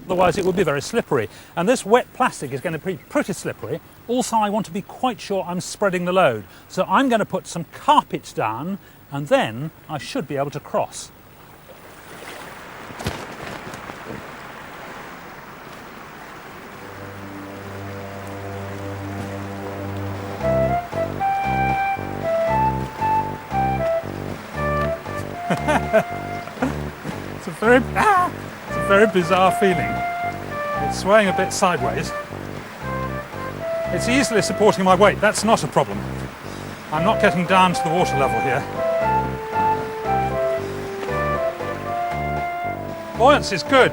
otherwise it would be very slippery. And this wet plastic is going to be pretty slippery. Also, I want to be quite sure I'm spreading the load. So I'm going to put some carpet down, and then I should be able to cross. It's a very bizarre feeling. It's swaying a bit sideways. It's easily supporting my weight. That's not a problem. I'm not getting down to the water level here. Buoyancy is good.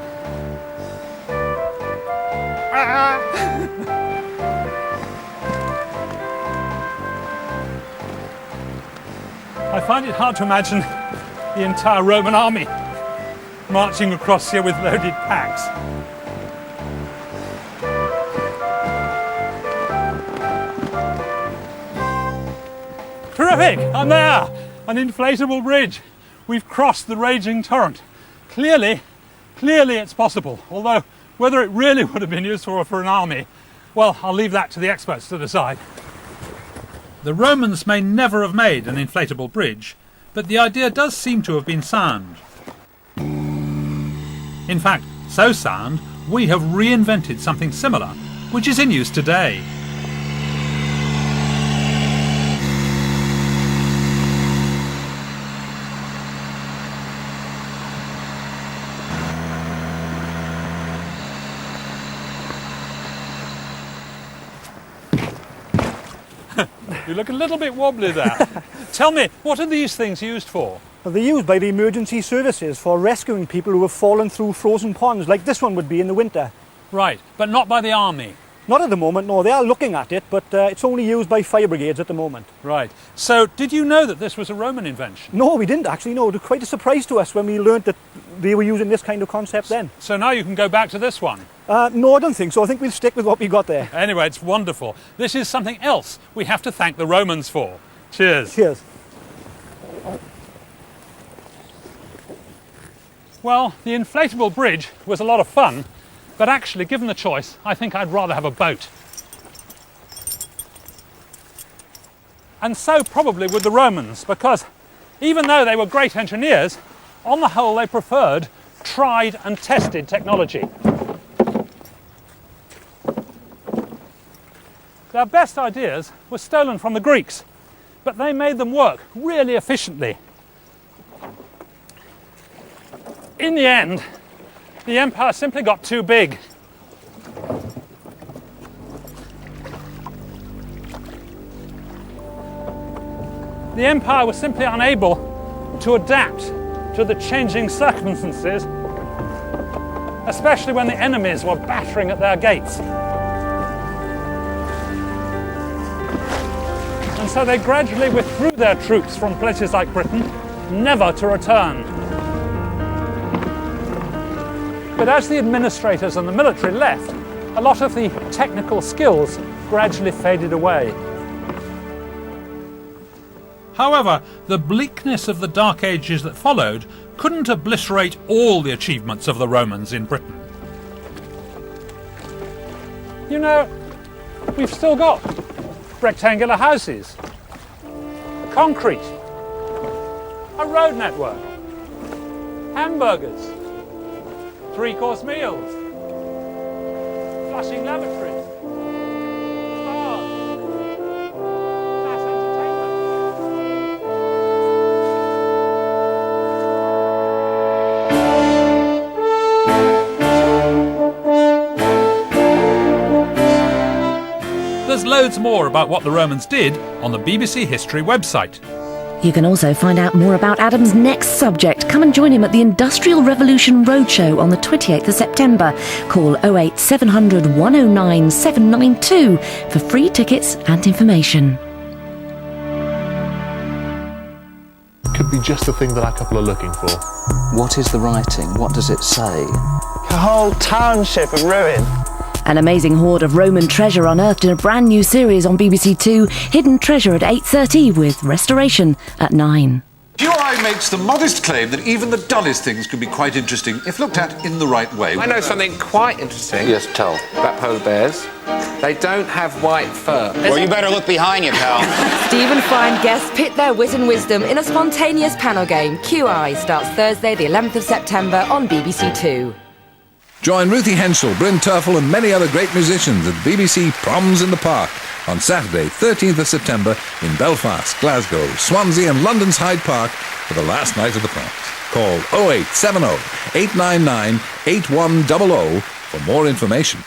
I find it hard to imagine the entire Roman army marching across here with loaded packs. Terrific! I'm there! An inflatable bridge. We've crossed the raging torrent. Clearly it's possible. Although, whether it really would have been useful for an army, well, I'll leave that to the experts to decide. The Romans may never have made an inflatable bridge, but the idea does seem to have been sound. In fact, so sound, we have reinvented something similar, which is in use today. You look a little bit wobbly there. Tell me, what are these things used for? Well, they're used by the emergency services for rescuing people who have fallen through frozen ponds, like this one would be in the winter. Right, but not by the army? Not at the moment, no. They are looking at it, but it's only used by fire brigades at the moment. Right. So, did you know that this was a Roman invention? No, we didn't actually, no. It was quite a surprise to us when we learnt that they were using this kind of concept then. So now you can go back to this one? No, I don't think so. I think we'll stick with what we got there. Anyway, it's wonderful. This is something else we have to thank the Romans for. Cheers. Cheers. Well, the inflatable bridge was a lot of fun, but actually, given the choice, I think I'd rather have a boat. And so probably with the Romans, because even though they were great engineers, on the whole they preferred tried and tested technology. Their best ideas were stolen from the Greeks, but they made them work really efficiently. In the end, the empire simply got too big. The empire was simply unable to adapt to the changing circumstances, especially when the enemies were battering at their gates. And so they gradually withdrew their troops from places like Britain, never to return. But as the administrators and the military left, a lot of the technical skills gradually faded away. However, the bleakness of the Dark Ages that followed couldn't obliterate all the achievements of the Romans in Britain. You know, we've still got rectangular houses, concrete, a road network, hamburgers, three-course meals, flushing lavatories, spas, mass entertainment. There's loads more about what the Romans did on the BBC History website. You can also find out more about Adam's next subject. Come and join him at the Industrial Revolution Roadshow on the 28th of September. Call 08 700 109 792 for free tickets and information. Could be just the thing that our couple are looking for. What is the writing? What does it say? A whole township of ruin. An amazing hoard of Roman treasure unearthed in a brand new series on BBC Two, Hidden Treasure at 8:30 with Restoration at 9. QI makes the modest claim that even the dullest things can be quite interesting if looked at in the right way. I know something quite interesting. Yes, tell. About polar bears. They don't have white fur. Well, you better look behind you, pal. Steve and Fine guests pit their wit and wisdom in a spontaneous panel game. QI starts Thursday, the 11th of September on BBC Two. Join Ruthie Henschel, Bryn Terfel and many other great musicians at BBC Proms in the Park on Saturday, 13th of September in Belfast, Glasgow, Swansea and London's Hyde Park for the last night of the Proms. Call 0870 899 8100 for more information.